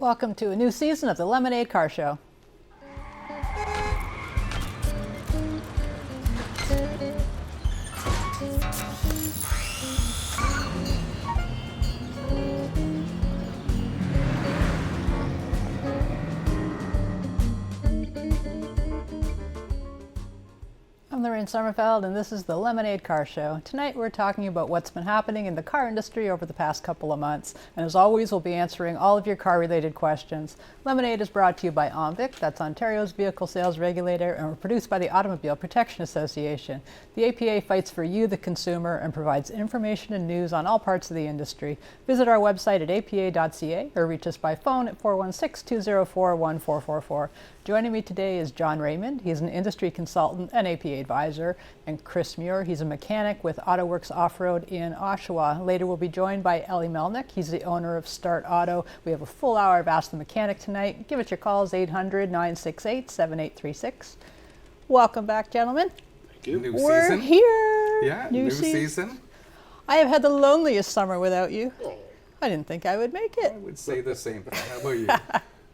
Welcome to a new season of the Lemonade Car Show. I'm Lorraine Sommerfeld, and this is the Lemonade Car Show. Tonight we're talking about what's been happening in the car industry over the past couple of months. And as always, we'll be answering all of your car-related questions. Lemonade is brought to you by OMVIC, that's Ontario's vehicle sales regulator, and we're produced by the Automobile Protection Association. The APA fights for you, the consumer, and provides information and news on all parts of the industry. Visit our website at apa.ca or reach us by phone at 416-204-1444. Joining me today is John Raymond. He's an industry consultant and APA advisor. And Chris Muir, he's a mechanic with AutoWorks Off-Road in Oshawa. Later we'll be joined by Ellie Melnick. He's the owner of Start Auto. We have a full hour of Ask the Mechanic tonight. Give us your calls, 800-968-7836. Welcome back, gentlemen. Thank you. New We're season. here. Yeah, new season. I have had the loneliest summer without you. Oh, I didn't think I would make it. I would say the same thing. How about you?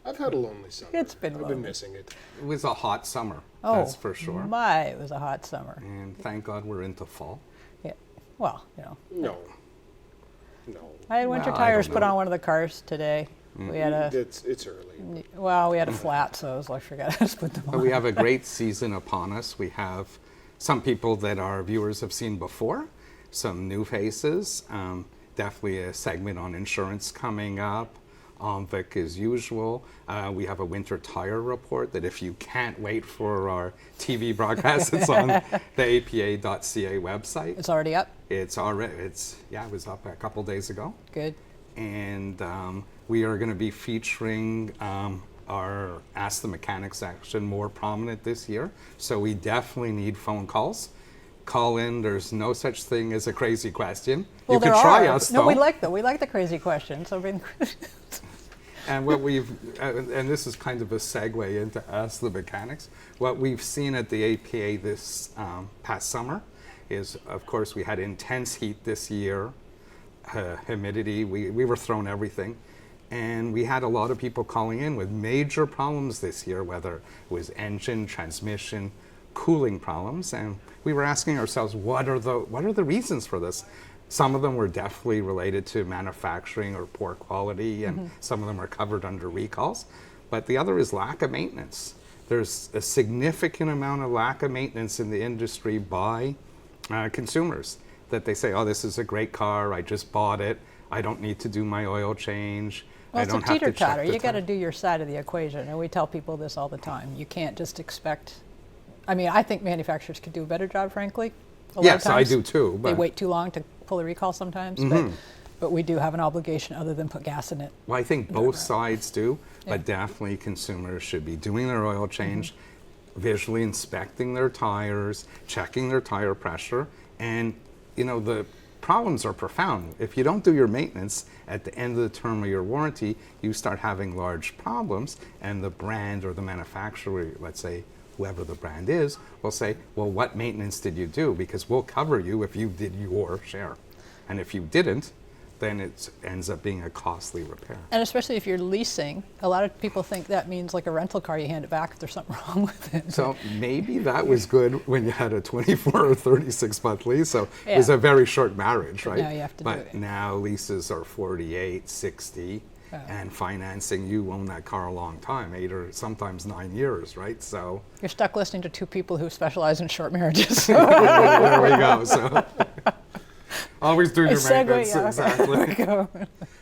I've had a lonely summer. It's been I've lonely. been missing it. It was a hot summer, that's for sure. My, it was a hot summer. And thank God we're into fall. Yeah. Well, you know. No. I had winter Well, I tires don't put know. on one of the cars today. We had a It's early. we had a flat, so I was like, forget it, just put them But on. we have a great season upon us. We have some people that our viewers have seen before, some new faces, definitely a segment on insurance coming up. OMVIC as usual. We have a winter tire report that if you can't wait for our TV broadcast, it's on the apa.ca website. It's already up. It was up a couple days ago. Good. And we are going to be featuring our Ask the Mechanic section more prominent this year. So we definitely need phone calls. Call in. There's no such thing as a crazy question. Well, you can there try are. us, No, though. we like the crazy questions. I mean, And what we've, and this is kind of a segue into Ask the Mechanics, what we've seen at the APA this past summer is, of course, we had intense heat this year, humidity, we were thrown everything. And we had a lot of people calling in with major problems this year, whether it was engine, transmission, cooling problems. And we were asking ourselves, what are the reasons for this? Some of them were definitely related to manufacturing or poor quality, and some of them are covered under recalls. But the other is lack of maintenance. There's a significant amount of lack of maintenance in the industry by consumers, that they say, oh, this is a great car, I just bought it, I don't need to do my oil change. well, I it's don't a have to check teeter-totter. the You got to tire." do your side of the equation, and we tell people this all the time. You can't just expect. I mean, I think manufacturers could do a better job, frankly. A lot of Yes, I times. do too. They But wait too long to pull a recall sometimes, but we do have an obligation other than put gas in it. Well, I think both sides do, Yeah. but definitely consumers should be doing their oil change, visually inspecting their tires, checking their tire pressure, and the problems are profound. If you don't do your maintenance at the end of the term of your warranty, you start having large problems, and the brand or the manufacturer, let's say whoever the brand is, will say, well, what maintenance did you do? Because we'll cover you if you did your share. And if you didn't, then it ends up being a costly repair. And especially if you're leasing, a lot of people think that means like a rental car, you hand it back if there's something wrong with it. So maybe that was good when you had a 24 or 36 month lease. So it was Yeah. a very short marriage, right? now you have to do but it. now leases are 48, 60, and financing, you own that car a long time, 8 or sometimes 9 years, right? So You're stuck listening to two people who specialize in short marriages. there we go. So always do your Segue, maintenance, yeah, okay. exactly. There we go.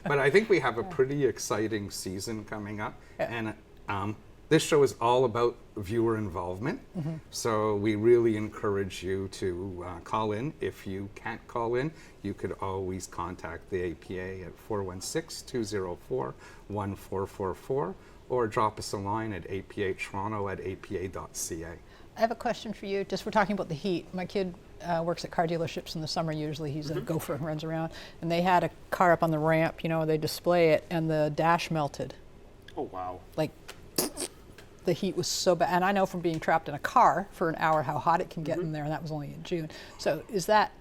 But I think we have a pretty exciting season coming up. Yeah. And this show is all about viewer involvement. So we really encourage you to call in. If you can't call in, you could always contact the APA at 416-204-1444 or drop us a line at apatoronto@apa.ca. I have a question for you. Just we're talking about the heat. My kid works at car dealerships in the summer usually. He's a gopher and runs around. And they had a car up on the ramp, they display it, and the dash melted. Oh, wow. Like, the heat was so bad. And I know from being trapped in a car for an hour how hot it can get in there, and that was only in June. So is that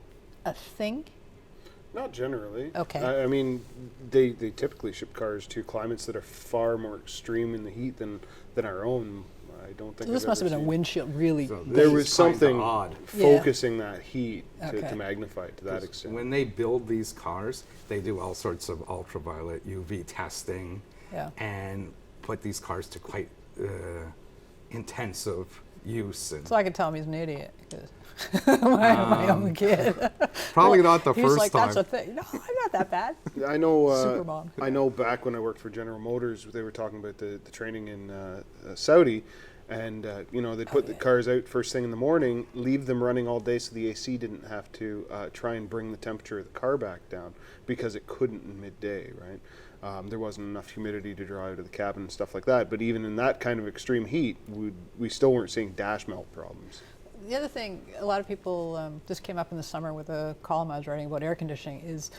a thing? Not generally. Okay. I mean, they typically ship cars to climates that are far more extreme in the heat than our own. I don't think So this I've must have ever been a seen- windshield really. So There this was is kinda something odd. focusing that heat Okay. to magnify it to that extent. When they build these cars, they do all sorts of ultraviolet UV testing Yeah. and put these cars to quite intensive use. And So I could tell him he's an idiot. 'Cause my own kid. probably not the He was first like, time. that's a thing. No, I'm not that bad. I know. Supermom. I know. Back when I worked for General Motors, they were talking about the training in Saudi, and they'd put the cars out first thing in the morning, leave them running all day, so the AC didn't have to try and bring the temperature of the car back down because it couldn't in midday, right? There wasn't enough humidity to draw out of the cabin and stuff like that. But even in that kind of extreme heat, we still weren't seeing dash melt problems. The other thing, a lot of people, this came up in the summer with a column I was writing about air conditioning, is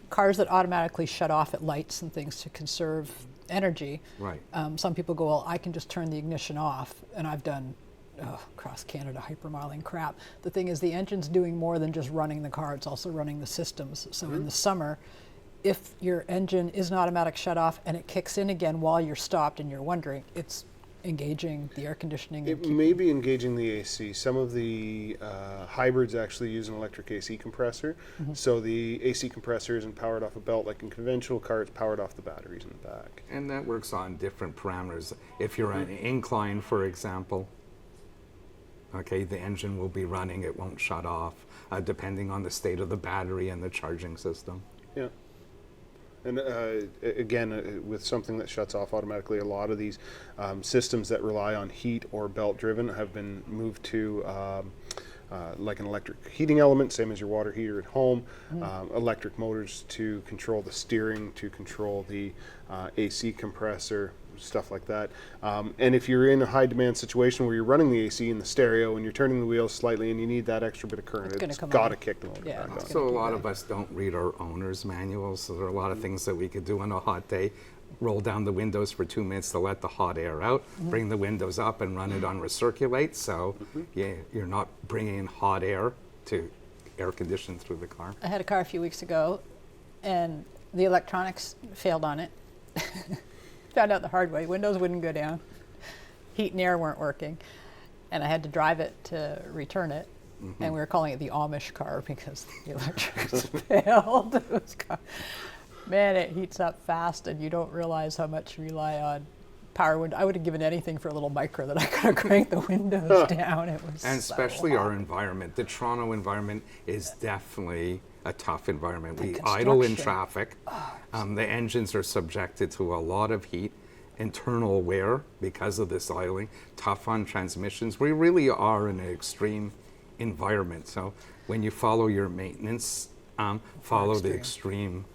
cars that automatically shut off at lights and things to conserve energy. Right. Some people go, well, I can just turn the ignition off, and I've done across Canada hypermiling crap. The thing is, the engine's doing more than just running the car, it's also running the systems. So in the summer, if your engine is an automatic shut off and it kicks in again while you're stopped and you're wondering, it's engaging the air conditioning. It may be engaging the AC. Some of the hybrids actually use an electric AC compressor. So the AC compressor isn't powered off a belt like in conventional car, it's powered off the batteries in the back. And that works on different parameters. If you're on an incline, for example, okay, the engine will be running, it won't shut off, depending on the state of the battery and the charging system. Yeah. And again, with something that shuts off automatically, a lot of these systems that rely on heat or belt driven have been moved to like an electric heating element, same as your water heater at home, electric motors to control the steering, to control the AC compressor, stuff like that. And if you're in a high demand situation where you're running the AC in the stereo and you're turning the wheels slightly and you need that extra bit of current, It's gonna it's come got on. to kick the motor Yeah, back it's on. gonna So a do lot that. of us don't read our owner's manuals, so there are a lot of things that we could do on a hot day. Roll down the windows for 2 minutes to let the hot air out, bring the windows up and run it on recirculate, so you're not bringing in hot air to air condition through the car. I had a car a few weeks ago, and the electronics failed on it. Found out the hard way. Windows wouldn't go down. Heat and air weren't working. And I had to drive it to return it. And we were calling it the Amish car because the electrics failed. It was man, it heats up fast, and you don't realize how much you rely on power window. I would have given anything for a little micro that I could have cranked the windows down. It was And so especially hot. our environment. The Toronto environment is definitely a tough environment. We The idle in construction. traffic. The engines are subjected to a lot of heat, internal wear because of this idling, tough on transmissions. We really are in an extreme environment. So when you follow your maintenance, follow the extreme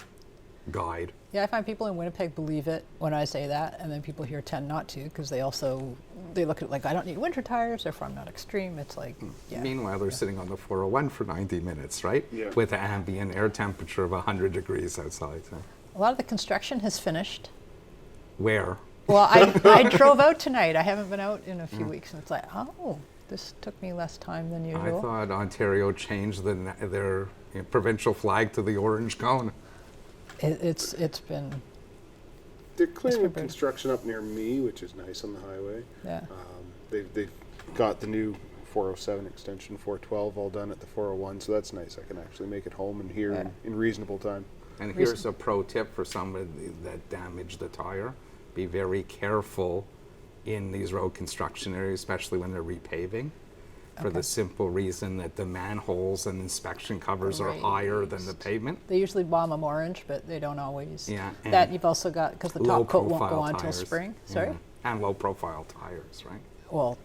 guide. Yeah, I find people in Winnipeg believe it when I say that, and then people here tend not to because they look at it like, I don't need winter tires, therefore I'm not extreme. It's like, yeah. Meanwhile, they're sitting on the 401 for 90 minutes, right? Yeah. With an ambient air temperature of 100 degrees outside. So. A lot of the construction has finished. Where? Well, I drove out tonight. I haven't been out in a few weeks, and it's like, oh, this took me less time than I usual. thought Ontario changed their provincial flag to the orange cone. It's been, They're clearing been up pretty- construction up near me, which is nice on the highway. yeah. They've got the new 407 extension, 412 all done at the 401, so that's nice. I can actually make it home and here Yeah. in reasonable time. And here's a pro tip for somebody that damaged the tire. Be very careful in these road construction areas, especially when they're repaving, for Okay. the simple reason that the manholes and inspection covers are higher than the Raised. pavement. They usually bomb them orange, but they don't always. Yeah, That and you've also got, because the Low top coat won't go profile on until tires. spring. Sorry? Yeah. And low profile tires, right? Well,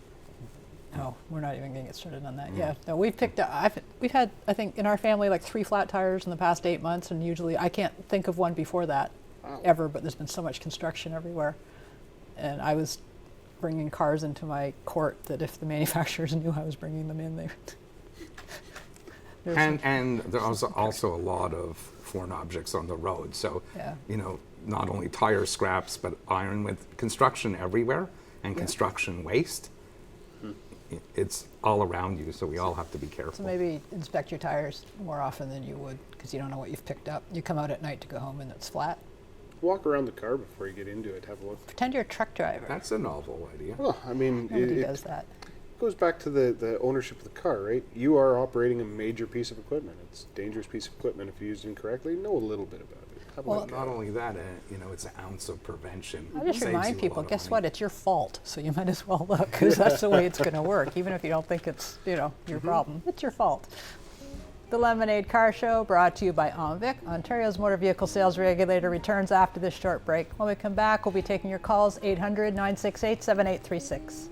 no, we're not even going to get started on that. Yeah, no, we've picked up. We've had, I think, in our family, like 3 flat tires in the past 8 months, and usually I can't think of one before that ever. But there's been so much construction everywhere, and I was bringing cars into my court that if the manufacturers knew I was bringing them in, they. And there's also a lot of foreign objects on the road. So, Yeah. not only tire scraps, but iron with construction everywhere and construction waste. it's all around you, so we all have to be careful. So maybe inspect your tires more often than you would, because you don't know what you've picked up. You come out at night to go home and it's flat. Walk around the car before you get into it. Have a look. Pretend you're a truck driver. That's a novel idea. Well, I mean, Nobody it does that. goes back to the ownership of the car, right? You are operating a major piece of equipment. It's a dangerous piece of equipment if used incorrectly. Know a little bit about it. Have a Well, look. Not only that, it's an ounce of prevention. I just Saves you remind a people, lot of guess money. what? It's your fault. So you might as well look, because that's the way it's going to work. Even if you don't think it's, your problem, it's your fault. The Lemonade Car Show, brought to you by OMVIC, Ontario's motor vehicle sales regulator, returns after this short break. When we come back, we'll be taking your calls, 800-968-7836.